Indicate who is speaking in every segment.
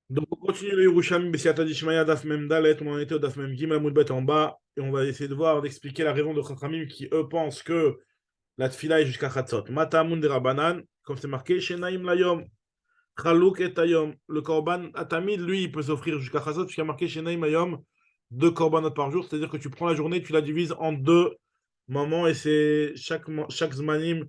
Speaker 1: Donc, on continue le Yerushalmi, Bessiata Dishmaya, Daf Mem Dalet, on en était au Daf Mem Gim, Amoud Bet en bas, et on va essayer de voir, d'expliquer la raison de Chachamim qui, eux, pensent que la tfila est jusqu'à Chatzot. Mata Amun de Rabbanan, comme c'est marqué, Shenaim Layom, Chalouk et Tayom. Le Korban Atamid, lui, il peut s'offrir jusqu'à Chatzot, puisqu'il y a marqué Shenaim Layom, 2 korbanot par jour, c'est-à-dire que tu prends la journée, tu la divises en 2 moments, et c'est chaque Zmanim,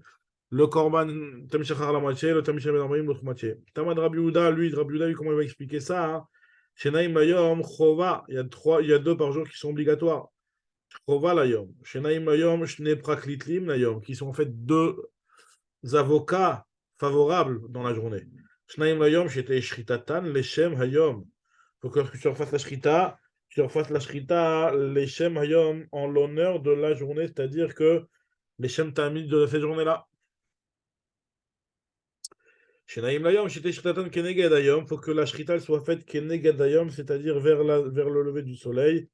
Speaker 1: le Korban, Tamid Shachar la moitié, le Tamid Shachar Ben l'autre moitié. Tamad Rabbi Yehuda, Rabbi Yehuda, comment il va expliquer ça, hein? Shenaim Layom, Chova, il y a 2 par jour qui sont obligatoires. Chova Layom. Shenaim Layom, Shne Praklitlim Layom, qui sont en fait 2 avocats favorables dans la journée. Shnaim Layom, j'étais Shritatan, Leshem Hayom. Il faut que tu refasses la Shrita, tu refasses la Shrita, Leshem Hayom, en l'honneur de la journée, c'est-à-dire que Leshem Tamid de cette journée-là. Shenaim Layom, j'étais Shritatan Keneged Hayom, il faut que la Shrita soit faite Keneged Hayom, c'est-à-dire vers le lever du soleil,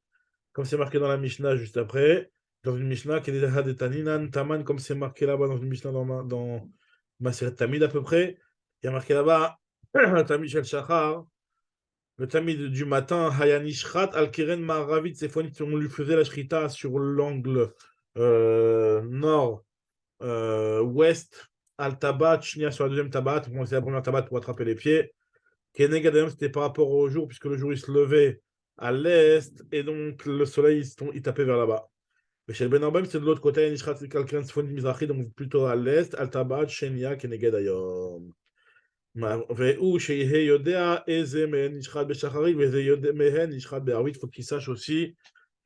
Speaker 1: comme c'est marqué dans la Mishnah juste après. Dans une Mishnah, Keneged Hadetaninan, Taman, comme c'est marqué là-bas dans une Mishnah dans Maseret Tamid à peu près. Il y a marqué là-bas, Tamid Shel Shachar, le Tamid du matin, Hayanishrat, Al-Keren Ma'aravit, c'est fois on lui faisait la Shrita sur l'angle nord-ouest, Al-Tabat, Shnia sur la deuxième Tabat, c'est la première Tabat pour attraper les pieds. Kenegad, c'était par rapport au jour, puisque le jour il se levait à l'est, et donc le soleil il tapait vers là-bas. Mais chez le Ben Arbem, c'est de l'autre côté, Hayanishrat, Al-Keren Sfon Mizrahi, donc plutôt à l'est, Al-Tabat, Shenia, Kenegad Ayom. והוא שיהיה יודע איזה מהן נשחט בשחרית ואיזה מהן נשחט בערבית, faut qu'il sache aussi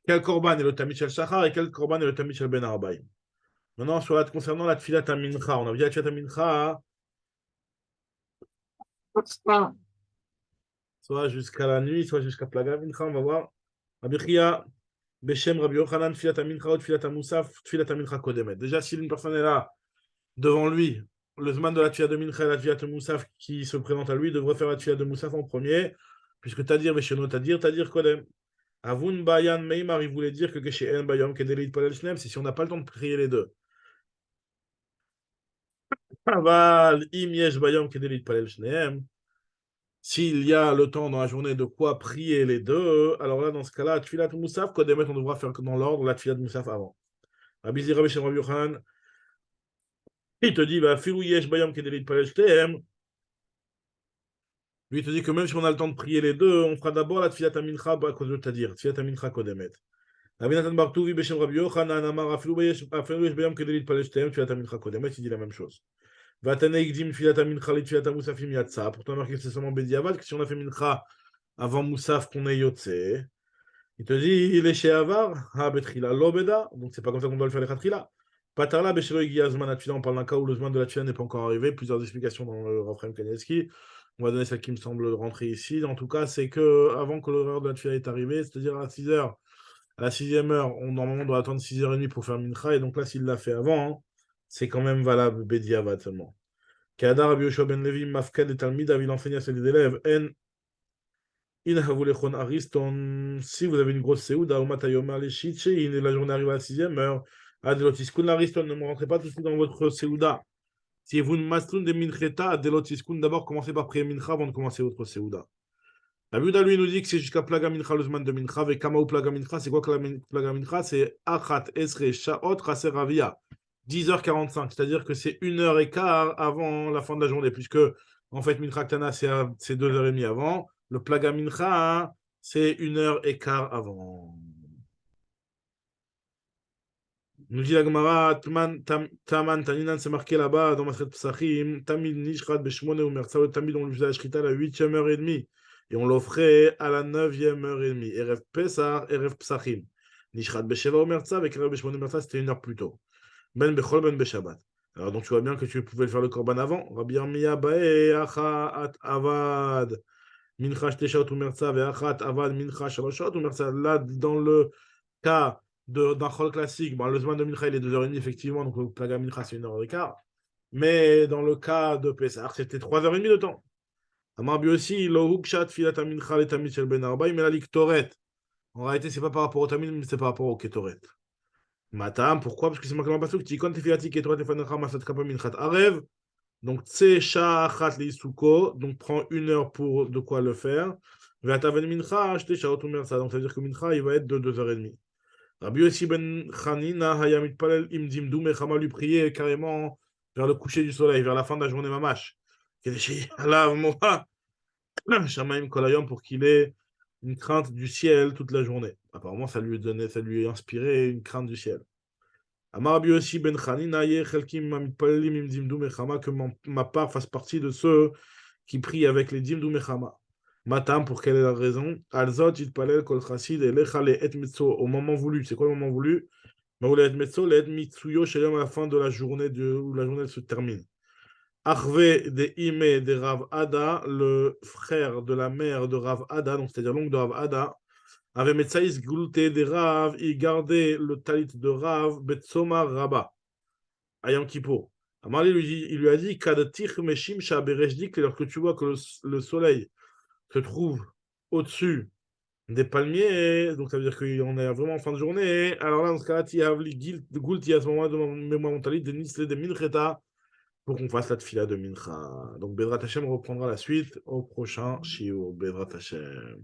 Speaker 1: quel corban est le tamid shel shachar et quel corban est le tamid shel ben arbaïm. Maintenant, concernant la tfilat mincha, on a vu la tfilat mincha soit jusqu'à la nuit, soit jusqu'à plaga mincha, on va voir. Rabbi Chia, Beshem, Rabbi Yochanan, tfilat mincha ou tfilat musaf, tfilat mincha kodemet. Déjà, si une personne est là, devant lui, le zman de la tfilat de mincha et la tfilat de musaf qui se présente à lui, devrait faire la tfilat de musaf en premier, puisque Tadir, Vesheno, Tadir, Kodem. Avun Bayan Meimar, il voulait dire que chez En Bayom, Kedelit Palel Shnem, c'est si on n'a pas le temps de prier les deux. Aval, Im Yesh Bayom, Kedelit Palel Shnem, s'il y a le temps dans la journée de quoi prier les deux, alors là, dans ce cas-là, Tfilat Moussaf, Kodemet, on devra faire dans l'ordre la Tfilat Moussaf avant. Rabbi Zira Beshem Rabbi Yochanan, il te dit, bah, Filou Yesh Bayom, Kedelit Palel Shnem, lui, il te dit que même si on a le temps de prier les deux, on fera d'abord la Tfilat Amincha à cause de Tadir, Tfilat Amincha Kodemet. Rabbi Nathan Bartouvi, Beshem Rabbi Yochanan, Amar, Afilou Yesh Bayom, Kedelit Palel Shnem, Tfilat Amincha Kodemet, il dit la même chose. Vatane Igdim Tfilat Amincha, Tfilat Moussafim Yatsa. Pourtant, marqué c'est seulement Bediavad, que si on a fait Mincha avant Moussaf, qu'on est Yotse. Il te dit, il est chez Avar, ha betrila lobeda, donc c'est pas comme ça qu'on doit le faire les khatrila. Patarla, beshelo igiyazman atfila, on parle d'un cas où le zman de la tfila n'est pas encore arrivé, plusieurs explications dans le Raphaël Kanievski. On va donner celle qui me semble rentrer ici. En tout cas, c'est que avant que l'heure de la tfila est arrivée, c'est-à-dire à 6 heures, à la 6e heure, normalement on doit attendre 6h30 pour faire mincha, et donc là, s'il l'a fait avant, hein, c'est quand même valable, Bediavad seulement. Kadar Rabbi Yoshua ben Levi, Mafkad et Talmid, il enseigne à ses élèves, En si vous avez une grosse séouda, la journée arrive à la 6e heure, Adelotiskun Ariston, ne me rentrez pas tout de suite dans votre séouda. Si vous ne mastoun de mincheta, Adelotiskun, d'abord commencez par prier mincha avant de commencer votre séouda. La Buddha lui nous dit que c'est jusqu'à plaga mincha le zman de mincha, et kama ou plaga mincha, c'est quoi que la plaga mincha? C'est achat esre shaot raser ravia, 10h45, c'est-à-dire que c'est 1h15 avant la fin de la journée, puisque en fait mincha ktana c'est 2h30 avant. Le plaga mincha, hein, c'est 1h15 avant. Nous dit la Gemara, Taman, Taninan, c'est marqué là-bas dans Masret Psachim, Tamid Nishrat Beshmone ou Mersa, Tamid, on lui faisait la Shrita à la 8e heure et demie, et on l'offrait à la 9e heure et demie. Erev Pesar, Erev Psachim. Nishrat Besheva ou Mersa, avec Erev Beshmone ou Mersa, c'était 1 heure plus tôt. Ben Bechol, Ben Beshabbat. Alors donc tu vois bien que tu pouvais faire le korban avant. Rabbi Armiya Bae, Achat Avad. Mincha Shteshaot ou Mersa, Ve'achat Avad, Mincha Shaloshaot ou Mersa. Là, dans le cas d'un Chol classique, bon, le Zman de Mincha, il est 2h30, effectivement, donc le Plaga Mincha, c'est 1h15. Mais dans le cas de Pessah, c'était 3h30 de temps. Amarbi aussi, Lo Hukshat Filat Mincha, le Tamid Shel Ben Arbaï, mais la Liktoret. En réalité, c'est pas par rapport au Tamid, mais c'est par rapport au Ketoret. Matam, pourquoi? Parce que c'est marqué dans le passage, Tikon Tefilati Ketoret Efanecha Masat Kapa Minchat Arev, Donc, tse sha'achat leisuko, donc prends 1 heure pour de quoi le faire. Ve'ataven mincha, shte sha'ot umersa. Donc, ça veut dire que mincha, il va être de 2h30. Rabbi Yossi ben Chanina, haya mitpalel im dimdu mechama, lui prier carrément vers le coucher du soleil, vers la fin de la journée mamash. Kedeshi, Allah, moha, shamaim kolayom, pour qu'il ait une crainte du ciel toute la journée. Apparemment, ça lui a inspiré une crainte du ciel. Amar Rabbi Yossi ben Chanina, ye chelkim mitpalelim im dimdu mechama, que ma part fasse partie de ceux qui prient avec les dimdu mechama. Matam, pour quelle est la raison? Alzot, itpalel kol chassid, elecha le et metzo, au moment voulu. C'est quoi le moment voulu? Maouled Metso, l'aide Mitsuyo, Shalom, à la fin de la journée où la journée se termine. Arve de Ime de Rav Ada, le frère de la mère de Rav Ada, donc c'est-à-dire l'oncle de Rav Ada, avait Metsaïs Goulte de Rav, il gardait le talit de Rav, Betsoma Rabba, à Yom Kippour. Amali il lui a dit, Kadatich Meshim Shaberejdik, lorsque tu vois que le soleil se trouve au-dessus des palmiers, donc ça veut dire qu'on est vraiment en fin de journée. Alors là, dans ce cas-là, tu as Goulti à ce moment-là, de ma mentalité, de Nisle de Mincheta, pour qu'on fasse la tfila de Mincha. Donc Bedrat Hashem reprendra la suite au prochain Shiur. Bedrat Hashem.